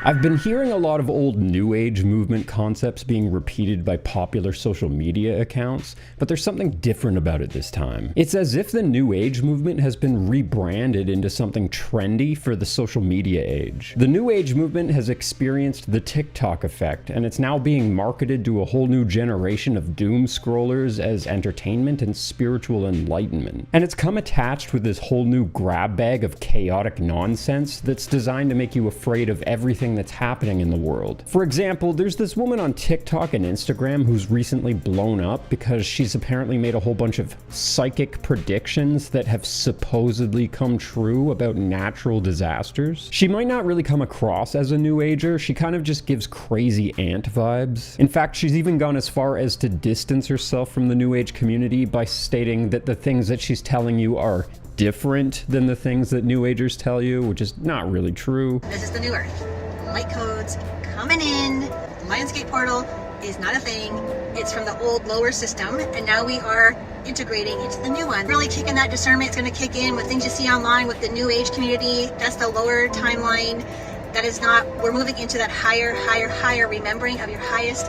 I've been hearing a lot of old New Age movement concepts being repeated by popular social media accounts, but there's something different about it this time. It's as if the New Age movement has been rebranded into something trendy for the social media age. The New Age movement has experienced the TikTok effect, and it's now being marketed to a whole new generation of doom scrollers as entertainment and spiritual enlightenment. And it's come attached with this whole new grab bag of chaotic nonsense that's designed to make you afraid of everything that's happening in the world. For example, there's this woman on TikTok and Instagram who's recently blown up because she's apparently made a whole bunch of psychic predictions that have supposedly come true about natural disasters. She might not really come across as a New Ager, she kind of just gives crazy aunt vibes. In fact, she's even gone as far as to distance herself from the New Age community by stating that the things that she's telling you are different than the things that New Agers tell you, which is not really true. This is the new earth. Light codes coming in. The Lionsgate portal is not a thing. It's from the old lower system, and now we are integrating into the new one. Really kicking that discernment. It's going to kick in with things you see online with the New Age community. That's the lower timeline. That is not, we're moving into that higher remembering of your highest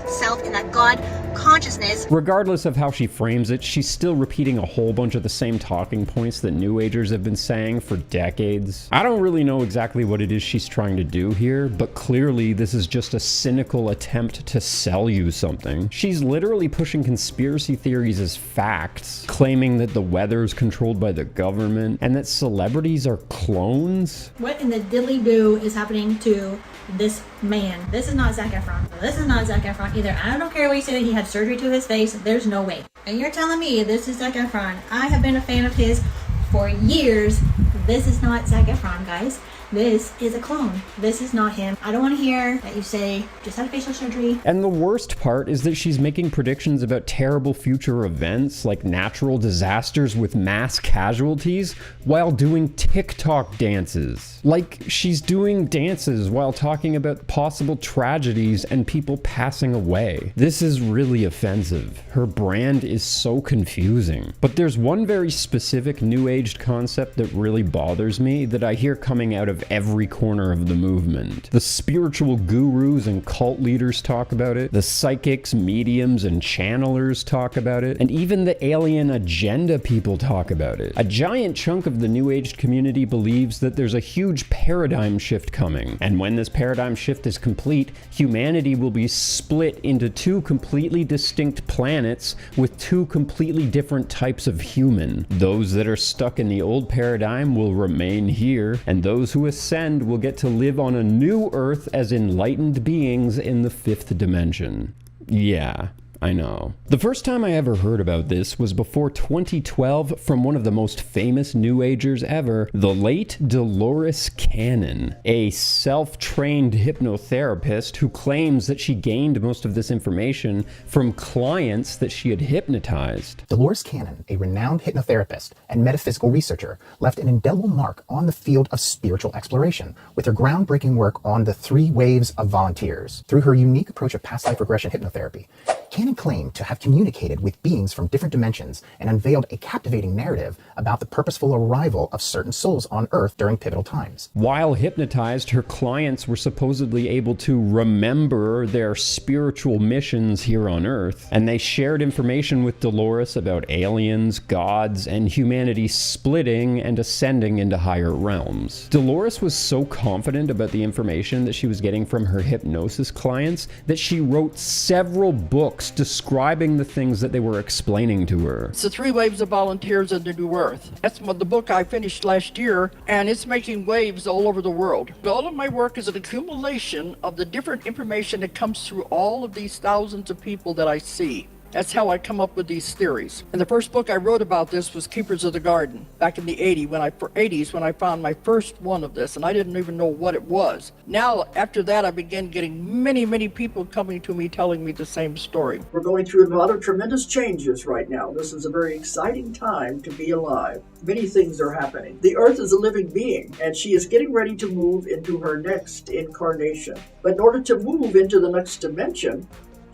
self in that God consciousness. Regardless of how she frames it, she's still repeating a whole bunch of the same talking points that New Agers have been saying for decades. I don't really know exactly what it is she's trying to do here, but clearly this is just a cynical attempt to sell you something. She's literally pushing conspiracy theories as facts, claiming that the weather's controlled by the government and that celebrities are clones. What in the diddly-do is happening to this man? This is not Zac Efron. This is not Zac Efron either. I don't care what you say that he had surgery to his face. There's no way. And you're telling me this is Zac Efron. I have been a fan of his for years. This is not Zac Efron, guys. This is a clone. This is not him. I don't want to hear that you say just had facial surgery. And the worst part is that she's making predictions about terrible future events like natural disasters with mass casualties while doing TikTok dances. Like she's doing dances while talking about possible tragedies and people passing away. This is really offensive. Her brand is so confusing. But there's one very specific New Age concept that really bothers me that I hear coming out of every corner of the movement. The spiritual gurus and cult leaders talk about it, the psychics, mediums, and channelers talk about it, and even the alien agenda people talk about it. A giant chunk of the New Age community believes that there's a huge paradigm shift coming, and when this paradigm shift is complete, humanity will be split into two completely distinct planets with two completely different types of human. Those that are stuck in the old paradigm will remain here, and those who ascend will get to live on a new Earth as enlightened beings in the fifth dimension. Yeah, I know. The first time I ever heard about this was before 2012 from one of the most famous New Agers ever, the late Dolores Cannon, a self-trained hypnotherapist who claims that she gained most of this information from clients that she had hypnotized. Dolores Cannon, a renowned hypnotherapist and metaphysical researcher, left an indelible mark on the field of spiritual exploration with her groundbreaking work on the 3 waves of volunteers. Through her unique approach of past life regression hypnotherapy, Cannon claimed to have communicated with beings from different dimensions and unveiled a captivating narrative about the purposeful arrival of certain souls on Earth during pivotal times. While hypnotized, her clients were supposedly able to remember their spiritual missions here on Earth, and they shared information with Dolores about aliens, gods, and humanity splitting and ascending into higher realms. Dolores was so confident about the information that she was getting from her hypnosis clients that she wrote several books describing the things that they were explaining to her. It's the 3 waves of volunteers in the new Earth. That's the book I finished last year, and it's making waves all over the world. All of my work is an accumulation of the different information that comes through all of these thousands of people that I see. That's how I come up with these theories. And the first book I wrote about this was Keepers of the Garden, back in the 80s when I found my first one of this, and I didn't even know what it was. Now, after that, I began getting many people coming to me telling me the same story. We're going through a lot of tremendous changes right now. This is a very exciting time to be alive. Many things are happening. The Earth is a living being, and she is getting ready to move into her next incarnation. But in order to move into the next dimension,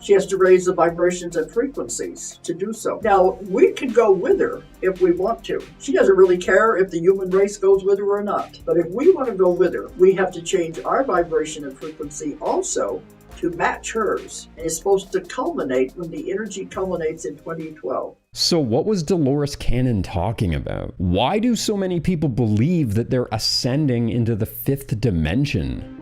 She has to raise the vibrations and frequencies to do so. Now, we can go with her if we want to. She doesn't really care if the human race goes with her or not. But if we want to go with her, we have to change our vibration and frequency also to match hers. And it's supposed to culminate when the energy culminates in 2012. So what was Dolores Cannon talking about? Why do so many people believe that they're ascending into the fifth dimension?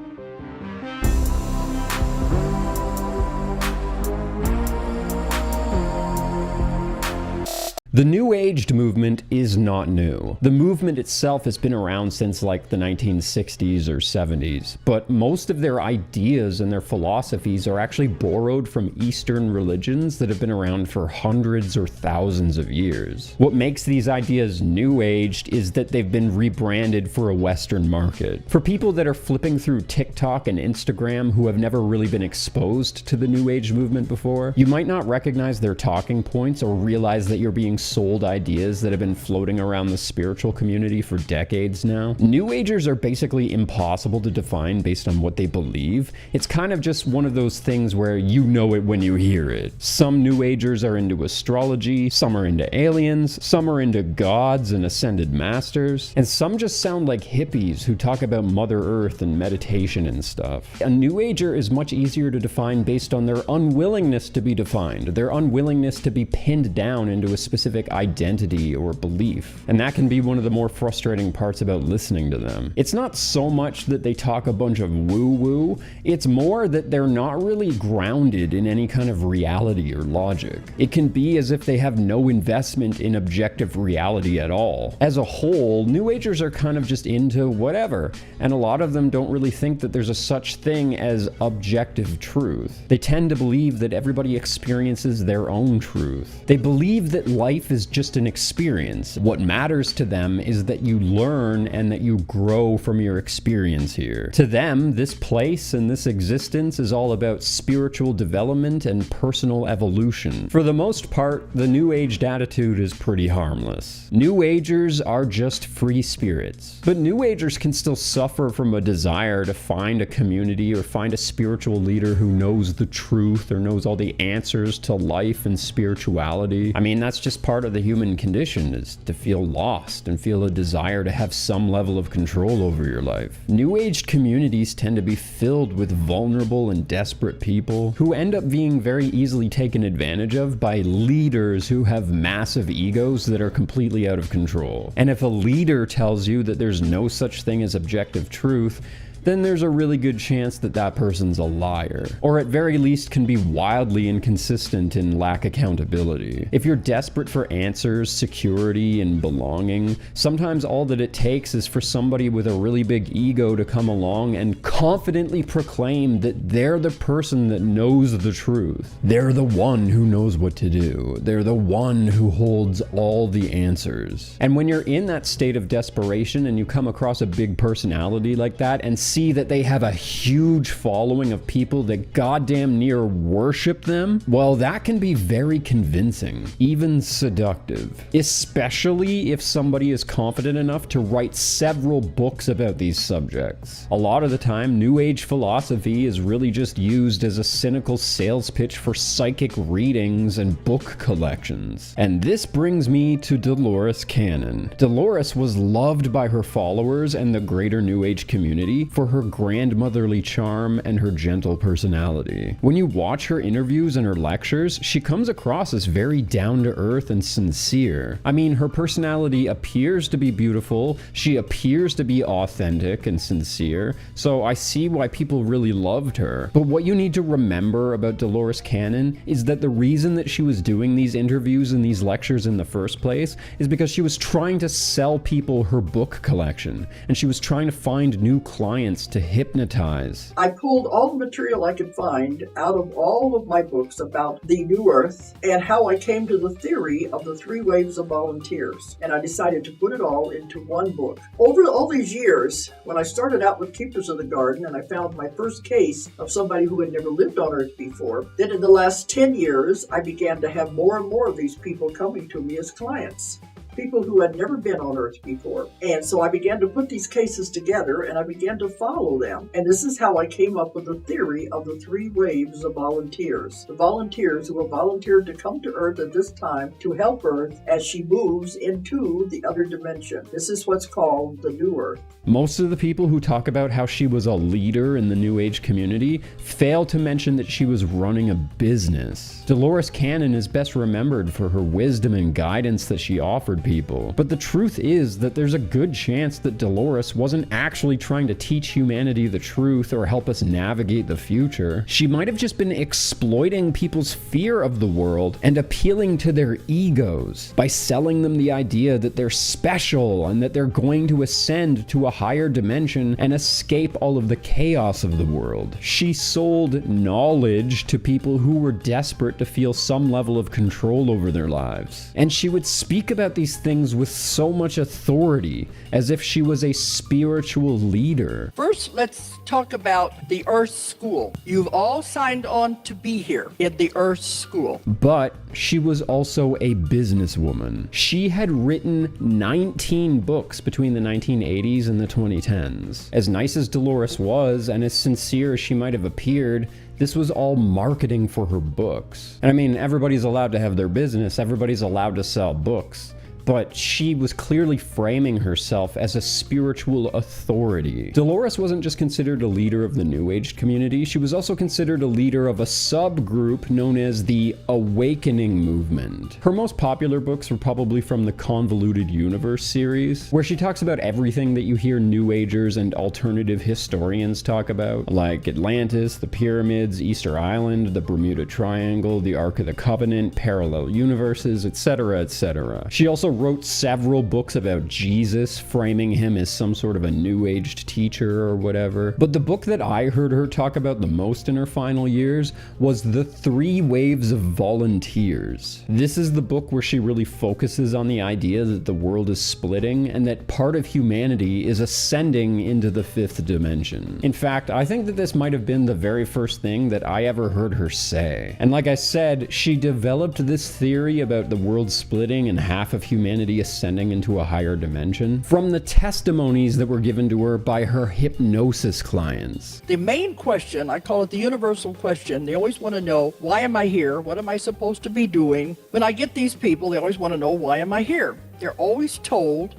The New Age movement is not new. The movement itself has been around since like the 1960s or 70s, but most of their ideas and their philosophies are actually borrowed from Eastern religions that have been around for hundreds or thousands of years. What makes these ideas New Aged is that they've been rebranded for a Western market. For people that are flipping through TikTok and Instagram who have never really been exposed to the New Age movement before, you might not recognize their talking points or realize that you're being sold ideas that have been floating around the spiritual community for decades now. New Agers are basically impossible to define based on what they believe. It's kind of just one of those things where you know it when you hear it. Some New Agers are into astrology, some are into aliens, some are into gods and ascended masters, and some just sound like hippies who talk about Mother Earth and meditation and stuff. A New Ager is much easier to define based on their unwillingness to be defined, their unwillingness to be pinned down into a specific identity or belief. And that can be one of the more frustrating parts about listening to them. It's not so much that they talk a bunch of woo-woo, it's more that they're not really grounded in any kind of reality or logic. It can be as if they have no investment in objective reality at all. As a whole, New Agers are kind of just into whatever, and a lot of them don't really think that there's a such thing as objective truth. They tend to believe that everybody experiences their own truth. They believe that life is just an experience. What matters to them is that you learn and that you grow from your experience here. To them, this place and this existence is all about spiritual development and personal evolution. For the most part, the New Aged attitude is pretty harmless. New Agers are just free spirits. But New Agers can still suffer from a desire to find a community or find a spiritual leader who knows the truth or knows all the answers to life and spirituality. I mean, that's just part of the human condition, is to feel lost and feel a desire to have some level of control over your life. New Aged communities tend to be filled with vulnerable and desperate people who end up being very easily taken advantage of by leaders who have massive egos that are completely out of control. And if a leader tells you that there's no such thing as objective truth, then there's a really good chance that that person's a liar, or at very least can be wildly inconsistent and lack accountability. If you're desperate for answers, security, and belonging, sometimes all that it takes is for somebody with a really big ego to come along and confidently proclaim that they're the person that knows the truth. They're the one who knows what to do. They're the one who holds all the answers. And when you're in that state of desperation and you come across a big personality like that and see that they have a huge following of people that goddamn near worship them, well, that can be very convincing, even seductive. Especially if somebody is confident enough to write several books about these subjects. A lot of the time, New Age philosophy is really just used as a cynical sales pitch for psychic readings and book collections. And this brings me to Dolores Cannon. Dolores was loved by her followers and the greater New Age community for her grandmotherly charm and her gentle personality. When you watch her interviews and her lectures, she comes across as very down-to-earth and sincere. I mean, her personality appears to be beautiful, she appears to be authentic and sincere, so I see why people really loved her. But what you need to remember about Dolores Cannon is that the reason that she was doing these interviews and these lectures in the first place is because she was trying to sell people her book collection, and she was trying to find new clients to hypnotize. I pulled all the material I could find out of all of my books about the New Earth and how I came to the theory of the 3 waves of volunteers. And I decided to put it all into one book. Over all these years, when I started out with Keepers of the Garden and I found my first case of somebody who had never lived on Earth before, then in the last 10 years, I began to have more and more of these people coming to me as clients. people who had never been on Earth before. And so I began to put these cases together and I began to follow them. And this is how I came up with the theory of the 3 waves of volunteers. The volunteers who have volunteered to come to Earth at this time to help Earth as she moves into the other dimension. This is what's called the New Earth. Most of the people who talk about how she was a leader in the New Age community fail to mention that she was running a business. Dolores Cannon is best remembered for her wisdom and guidance that she offered people. But the truth is that there's a good chance that Dolores wasn't actually trying to teach humanity the truth or help us navigate the future. She might have just been exploiting people's fear of the world and appealing to their egos by selling them the idea that they're special and that they're going to ascend to a higher dimension and escape all of the chaos of the world. She sold knowledge to people who were desperate to feel some level of control over their lives. And she would speak about these things with so much authority, as if she was a spiritual leader. First, let's talk about the Earth School. You've all signed on to be here at the Earth School. But she was also a businesswoman. She had written 19 books between the 1980s and the 2010s. As nice as Dolores was, and as sincere as she might have appeared, this was all marketing for her books. And I mean, everybody's allowed to have their business, everybody's allowed to sell books. But she was clearly framing herself as a spiritual authority. Dolores wasn't just considered a leader of the New Age community, she was also considered a leader of a subgroup known as the Awakening Movement. Her most popular books were probably from the Convoluted Universe series, where she talks about everything that you hear New Agers and alternative historians talk about, like Atlantis, the pyramids, Easter Island, the Bermuda Triangle, the Ark of the Covenant, parallel universes, etc., etc. She also wrote several books about Jesus, framing him as some sort of a New Age teacher or whatever. But the book that I heard her talk about the most in her final years was The 3 Waves of Volunteers. This is the book where she really focuses on the idea that the world is splitting and that part of humanity is ascending into the 5th dimension. In fact, I think that this might have been the very first thing that I ever heard her say. And like I said, she developed this theory about the world splitting and half of humanity ascending into a higher dimension from the testimonies that were given to her by her hypnosis clients. The main question, I call it the universal question, they always want to know, why am I here? What am I supposed to be doing? When I get these people, they always want to know, why am I here? They're always told,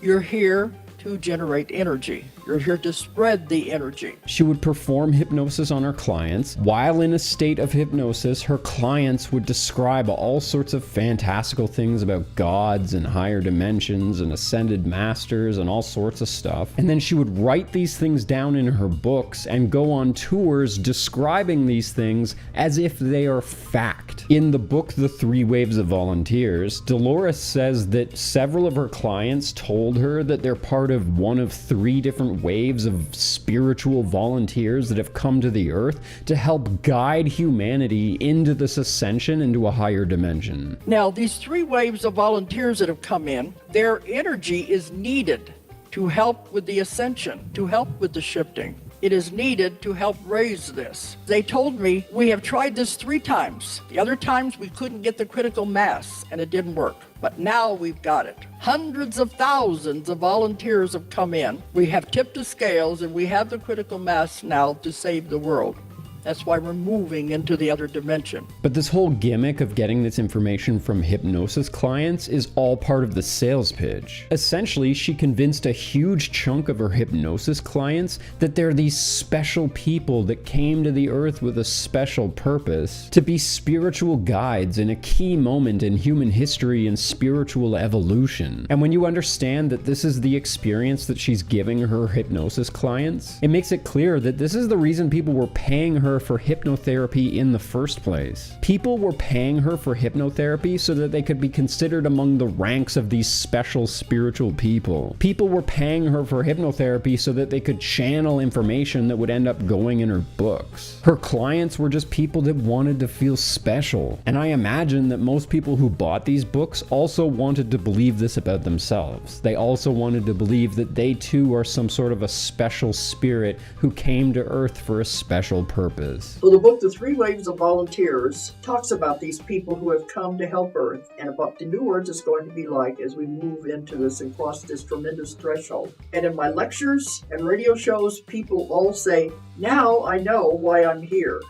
you're here to generate energy. You're here to spread the energy. She would perform hypnosis on her clients. While in a state of hypnosis, her clients would describe all sorts of fantastical things about gods and higher dimensions and ascended masters and all sorts of stuff. And then she would write these things down in her books and go on tours describing these things as if they are fact. In the book, The 3 Waves of Volunteers, Dolores says that several of her clients told her that they're part of one of 3 different waves of spiritual volunteers that have come to the earth to help guide humanity into this ascension into a higher dimension. Now, these 3 waves of volunteers that have come in, their energy is needed to help with the ascension, to help with the shifting. It is needed to help raise this. They told me, we have tried this 3 times. The other times we couldn't get the critical mass and it didn't work. But now we've got it. Hundreds of thousands of volunteers have come in. We have tipped the scales and we have the critical mass now to save the world. That's why we're moving into the other dimension. But this whole gimmick of getting this information from hypnosis clients is all part of the sales pitch. Essentially, she convinced a huge chunk of her hypnosis clients that they're these special people that came to the earth with a special purpose, to be spiritual guides in a key moment in human history and spiritual evolution. And when you understand that this is the experience that she's giving her hypnosis clients, it makes it clear that this is the reason people were paying her for hypnotherapy in the first place. People were paying her for hypnotherapy so that they could be considered among the ranks of these special spiritual people. People were paying her for hypnotherapy so that they could channel information that would end up going in her books. Her clients were just people that wanted to feel special. And I imagine that most people who bought these books also wanted to believe this about themselves. They also wanted to believe that they too are some sort of a special spirit who came to Earth for a special purpose. purpose. So the book, The Three Waves of Volunteers, talks about these people who have come to help Earth and about the new Earth is going to be like as we move into this and cross this tremendous threshold. And in my lectures and radio shows, people all say, now I know why I'm here.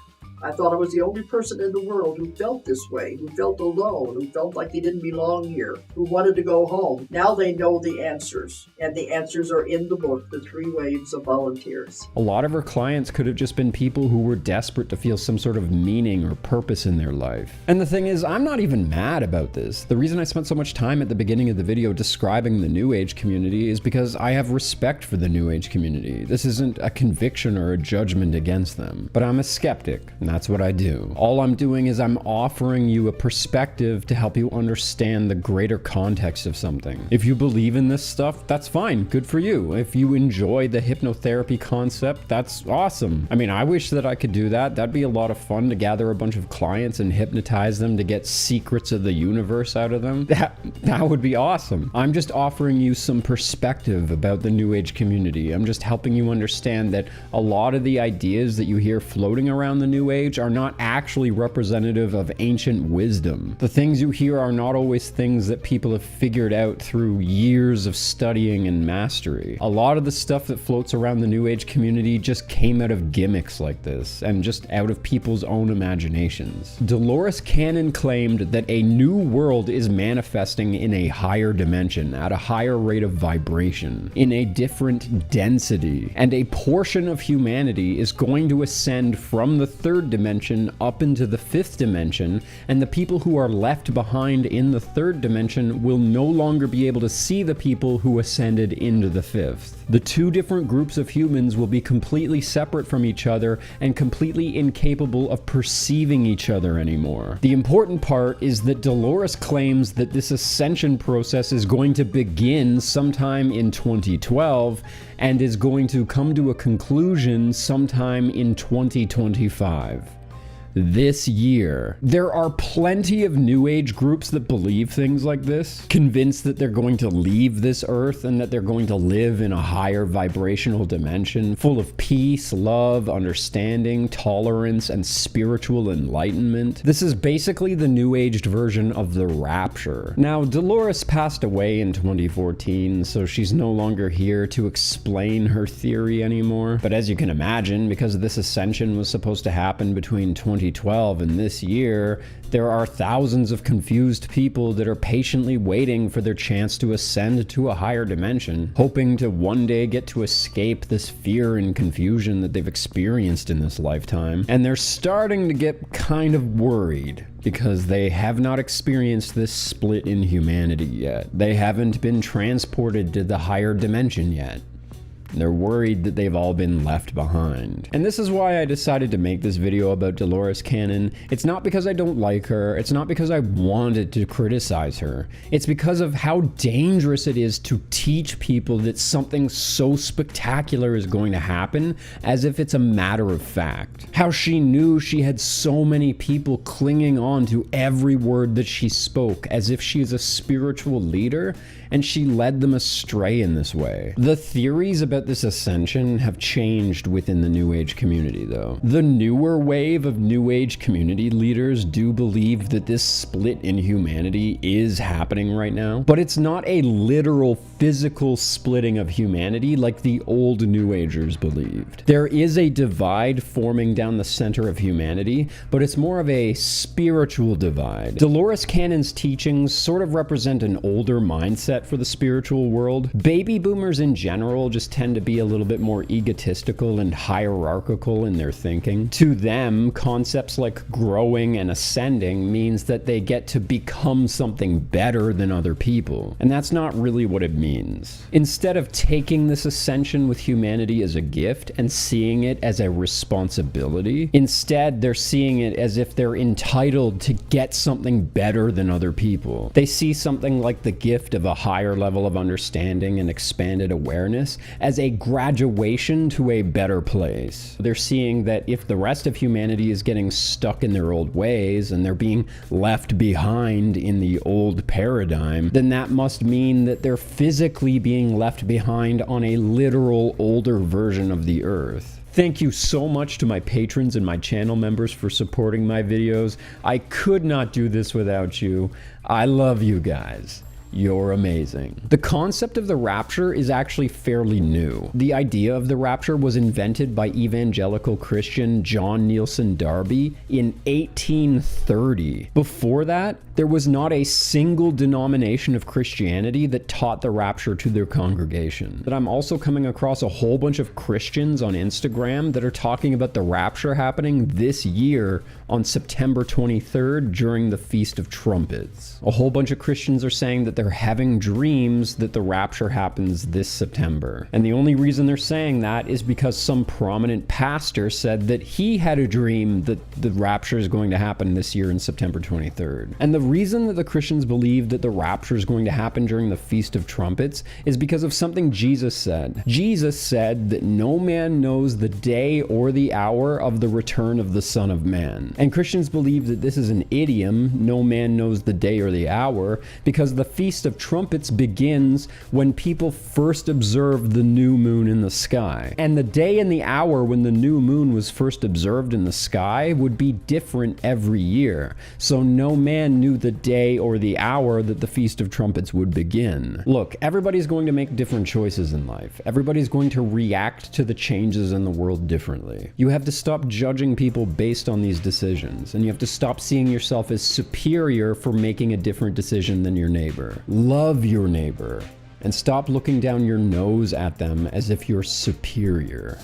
I thought I was the only person in the world who felt this way, who felt alone, who felt like they didn't belong here, who wanted to go home. Now they know the answers, and the answers are in the book, The Three Waves of Volunteers. A lot of her clients could have just been people who were desperate to feel some sort of meaning or purpose in their life. And the thing is, I'm not even mad about this. The reason I spent so much time at the beginning of the video describing the New Age community is because I have respect for the New Age community. This isn't a conviction or a judgment against them, but I'm a skeptic. That's what I do. All I'm doing is I'm offering you a perspective to help you understand the greater context of something. If you believe in this stuff, that's fine. Good for you. If you enjoy the hypnotherapy concept, that's awesome. I mean, I wish that I could do that. That'd be a lot of fun to gather a bunch of clients and hypnotize them to get secrets of the universe out of them. That would be awesome. I'm just offering you some perspective about the New Age community. I'm just helping you understand that a lot of the ideas that you hear floating around the New Age are not actually representative of ancient wisdom. The things you hear are not always things that people have figured out through years of studying and mastery. A lot of the stuff that floats around the New Age community just came out of gimmicks like this, and just out of people's own imaginations. Dolores Cannon claimed that a new world is manifesting in a higher dimension, at a higher rate of vibration, in a different density, and a portion of humanity is going to ascend from the third dimension up into the fifth dimension, and the people who are left behind in the third dimension will no longer be able to see the people who ascended into the fifth. The two different groups of humans will be completely separate from each other and completely incapable of perceiving each other anymore. The important part is that Dolores claims that this ascension process is going to begin sometime in 2012 and is going to come to a conclusion sometime in 2025. This year. There are plenty of New Age groups that believe things like this, convinced that they're going to leave this earth and that they're going to live in a higher vibrational dimension full of peace, love, understanding, tolerance, and spiritual enlightenment. This is basically the New Aged version of the rapture. Now, Dolores passed away in 2014, so she's no longer here to explain her theory anymore. But as you can imagine, because this ascension was supposed to happen between 2012 and this year, there are thousands of confused people that are patiently waiting for their chance to ascend to a higher dimension, hoping to one day get to escape this fear and confusion that they've experienced in this lifetime. And they're starting to get kind of worried, because they have not experienced this split in humanity yet. They haven't been transported to the higher dimension yet. They're worried that they've all been left behind. And this is why I decided to make this video about Dolores Cannon. It's not because I don't like her. It's not because I wanted to criticize her. It's because of how dangerous it is to teach people that something so spectacular is going to happen as if it's a matter of fact. How she knew she had so many people clinging on to every word that she spoke as if she is a spiritual leader, and she led them astray in this way. The theories about this ascension have changed within the New Age community, though. The newer wave of New Age community leaders do believe that this split in humanity is happening right now, but it's not a literal physical splitting of humanity like the old New Agers believed. There is a divide forming down the center of humanity, but it's more of a spiritual divide. Dolores Cannon's teachings sort of represent an older mindset for the spiritual world. Baby boomers in general just tend to be a little bit more egotistical and hierarchical in their thinking. To them, concepts like growing and ascending means that they get to become something better than other people. And that's not really what it means. Instead of taking this ascension with humanity as a gift and seeing it as a responsibility, instead they're seeing it as if they're entitled to get something better than other people. They see something like the gift of a higher level of understanding and expanded awareness as a graduation to a better place. They're seeing that if the rest of humanity is getting stuck in their old ways and they're being left behind in the old paradigm, then that must mean that they're physically being left behind on a literal older version of the earth. Thank you so much to my patrons and my channel members for supporting my videos. I could not do this without you. I love you guys. You're amazing. The concept of the rapture is actually fairly new. The idea of the rapture was invented by evangelical Christian John Nielsen Darby in 1830. Before that, there was not a single denomination of Christianity that taught the rapture to their congregation. But I'm also coming across a whole bunch of Christians on Instagram that are talking about the rapture happening this year on September 23rd during the Feast of Trumpets. A whole bunch of Christians are saying that they're having dreams that the rapture happens this September. And the only reason they're saying that is because some prominent pastor said that he had a dream that the rapture is going to happen this year in September 23rd. And the reason that the Christians believe that the rapture is going to happen during the Feast of Trumpets is because of something Jesus said. Jesus said that no man knows the day or the hour of the return of the Son of Man. And Christians believe that this is an idiom, no man knows the day or the hour, because the Feast of Trumpets begins when people first observed the new moon in the sky. And the day and the hour when the new moon was first observed in the sky would be different every year. So no man knew the day or the hour that the Feast of Trumpets would begin. Look, everybody's going to make different choices in life. Everybody's going to react to the changes in the world differently. You have to stop judging people based on these decisions, and you have to stop seeing yourself as superior for making a different decision than your neighbor. Love your neighbor, and stop looking down your nose at them as if you're superior.